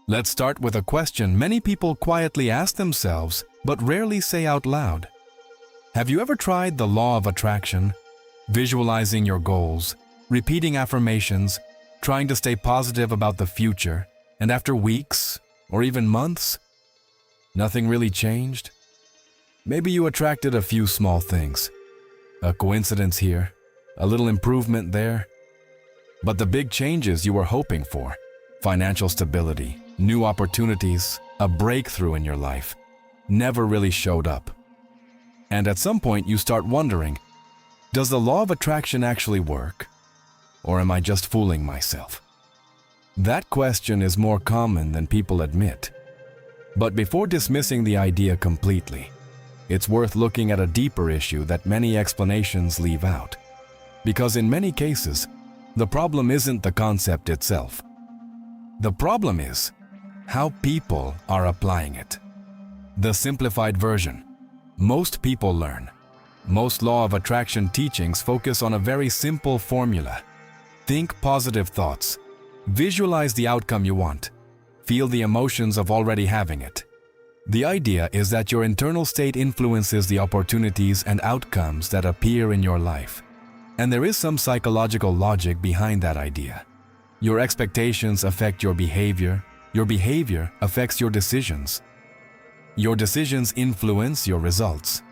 Let's start with a question many people quietly ask themselves but rarely say out loud. Have you ever tried the law of attraction? Visualizing your goals, repeating affirmations, trying to stay positive about the future, and after weeks or even months, nothing really changed? Maybe you attracted a few small things. A coincidence here, a little improvement there. But the big changes you were hoping for, financial stability, new opportunities, a breakthrough in your life, never really showed up. And at some point you start wondering, does the law of attraction actually work? Or am I just fooling myself? That question is more common than people admit. But before dismissing the idea completely, it's worth looking at a deeper issue that many explanations leave out. Because in many cases, the problem isn't the concept itself. The problem is how people are applying it. The simplified version. Most people learn. Most law of attraction teachings focus on a very simple formula. Think positive thoughts. Visualize the outcome you want. Feel the emotions of already having it. The idea is that your internal state influences the opportunities and outcomes that appear in your life. And there is some psychological logic behind that idea. Your expectations affect your behavior affects your decisions. Your decisions influence your results.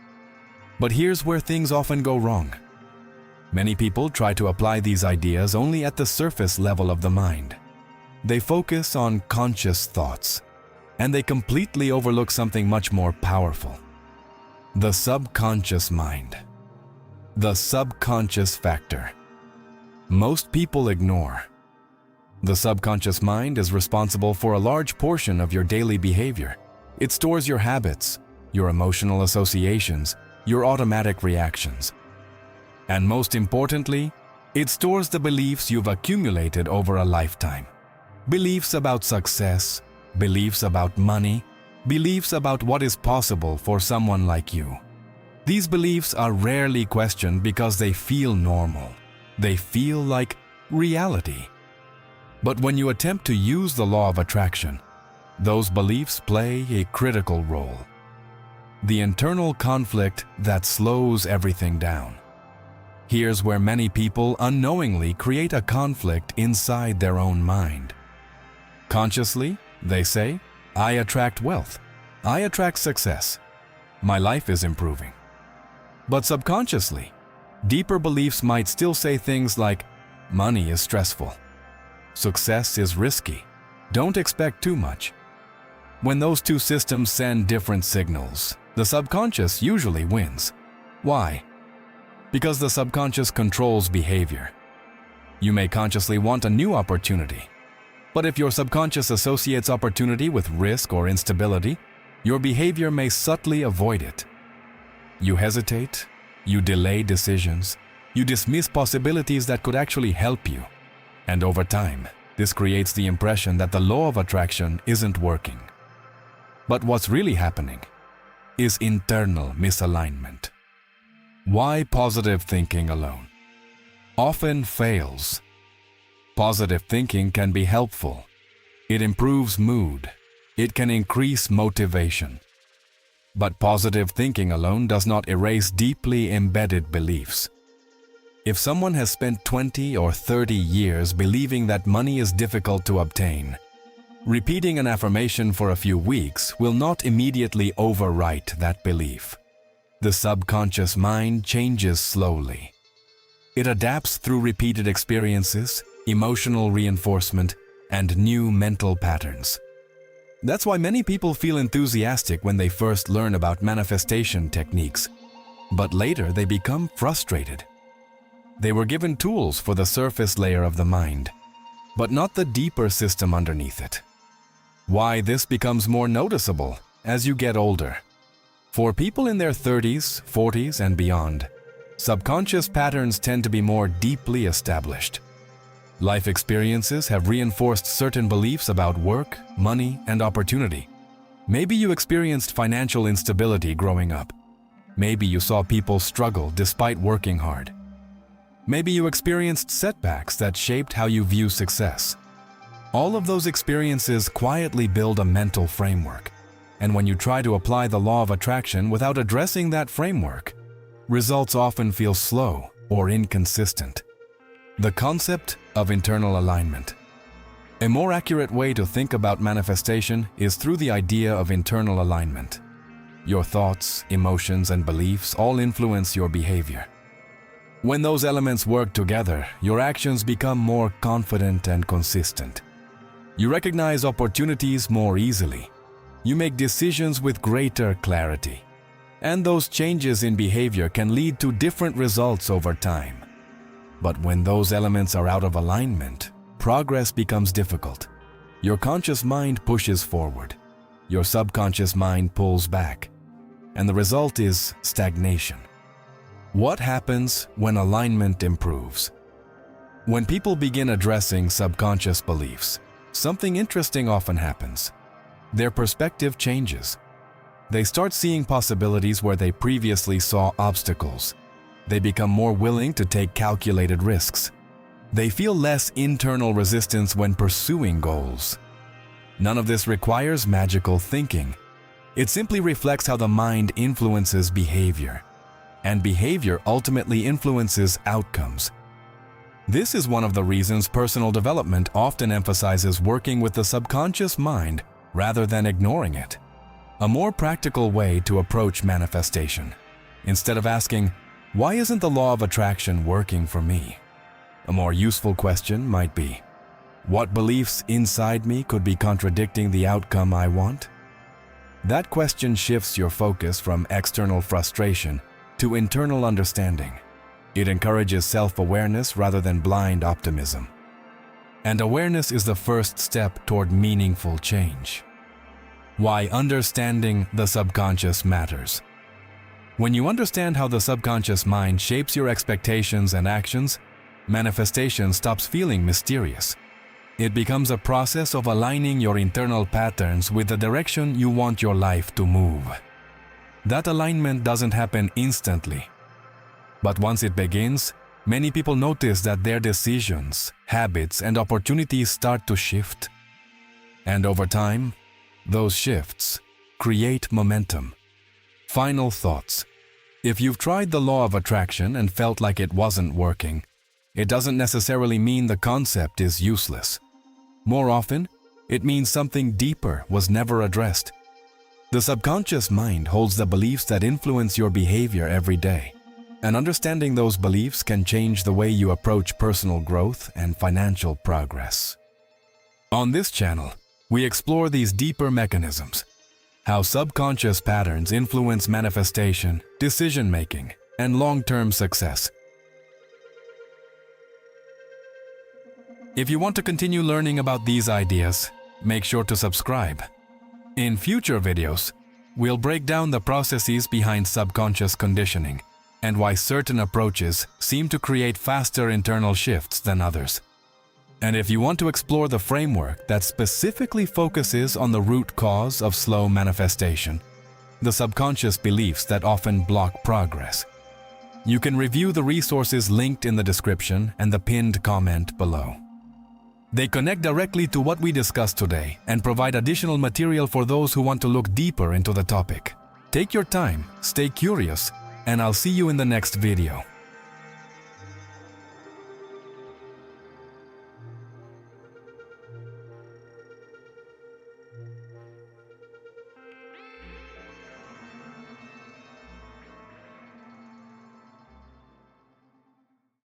But here's where things often go wrong. Many people try to apply these ideas only at the surface level of the mind. They focus on conscious thoughts, and they completely overlook something much more powerful. The subconscious mind. The subconscious factor. Most people ignore. The subconscious mind is responsible for a large portion of your daily behavior. It stores your habits, your emotional associations, your automatic reactions. And most importantly, it stores the beliefs you've accumulated over a lifetime. Beliefs about success, beliefs about money, beliefs about what is possible for someone like you. These beliefs are rarely questioned because they feel normal. They feel like reality. But when you attempt to use the law of attraction, those beliefs play a critical role. The internal conflict that slows everything down. Here's where many people unknowingly create a conflict inside their own mind. Consciously, they say, I attract wealth. I attract success. My life is improving. But subconsciously, deeper beliefs might still say things like, money is stressful. Success is risky. Don't expect too much. When those two systems send different signals, the subconscious usually wins. Why? Because the subconscious controls behavior. You may consciously want a new opportunity, but if your subconscious associates opportunity with risk or instability, your behavior may subtly avoid it. You hesitate, you delay decisions, you dismiss possibilities that could actually help you. And over time, this creates the impression that the law of attraction isn't working. But what's really happening is internal misalignment. Why positive thinking alone often fails? Positive thinking can be helpful. It improves mood. It can increase motivation. But positive thinking alone does not erase deeply embedded beliefs. If someone has spent 20 or 30 years believing that money is difficult to obtain, repeating an affirmation for a few weeks will not immediately overwrite that belief. The subconscious mind changes slowly. It adapts through repeated experiences, emotional reinforcement, and new mental patterns. That's why many people feel enthusiastic when they first learn about manifestation techniques, but later they become frustrated. They were given tools for the surface layer of the mind, but not the deeper system underneath it. Why this becomes more noticeable as you get older. For people in their 30s, 40s, and beyond, subconscious patterns tend to be more deeply established. Life experiences have reinforced certain beliefs about work, money, and opportunity. Maybe you experienced financial instability growing up. Maybe you saw people struggle despite working hard. Maybe you experienced setbacks that shaped how you view success. All of those experiences quietly build a mental framework. And when you try to apply the law of attraction without addressing that framework, results often feel slow or inconsistent. The concept of internal alignment. A more accurate way to think about manifestation is through the idea of internal alignment. Your thoughts, emotions, and beliefs all influence your behavior. When those elements work together, your actions become more confident and consistent. You recognize opportunities more easily. You make decisions with greater clarity. And those changes in behavior can lead to different results over time. But when those elements are out of alignment, progress becomes difficult. Your conscious mind pushes forward. Your subconscious mind pulls back. And the result is stagnation. What happens when alignment improves? When people begin addressing subconscious beliefs, something interesting often happens. Their perspective changes. They start seeing possibilities where they previously saw obstacles. They become more willing to take calculated risks. They feel less internal resistance when pursuing goals. None of this requires magical thinking. It simply reflects how the mind influences behavior. And behavior ultimately influences outcomes. This is one of the reasons personal development often emphasizes working with the subconscious mind rather than ignoring it. A more practical way to approach manifestation. Instead of asking, "Why isn't the law of attraction working for me?" A more useful question might be, "What beliefs inside me could be contradicting the outcome I want?" That question shifts your focus from external frustration to internal understanding. It encourages self-awareness rather than blind optimism. And awareness is the first step toward meaningful change. Why understanding the subconscious matters. When you understand how the subconscious mind shapes your expectations and actions, manifestation stops feeling mysterious. It becomes a process of aligning your internal patterns with the direction you want your life to move. That alignment doesn't happen instantly. But once it begins, many people notice that their decisions, habits, and opportunities start to shift. And over time, those shifts create momentum. Final thoughts. If you've tried the law of attraction and felt like it wasn't working, it doesn't necessarily mean the concept is useless. More often, it means something deeper was never addressed. The subconscious mind holds the beliefs that influence your behavior every day, and understanding those beliefs can change the way you approach personal growth and financial progress. On this channel, we explore these deeper mechanisms, how subconscious patterns influence manifestation, decision-making, and long-term success. If you want to continue learning about these ideas, make sure to subscribe. In future videos, we'll break down the processes behind subconscious conditioning and why certain approaches seem to create faster internal shifts than others. And if you want to explore the framework that specifically focuses on the root cause of slow manifestation, the subconscious beliefs that often block progress, you can review the resources linked in the description and the pinned comment below. They connect directly to what we discussed today and provide additional material for those who want to look deeper into the topic. Take your time, stay curious, and I'll see you in the next video.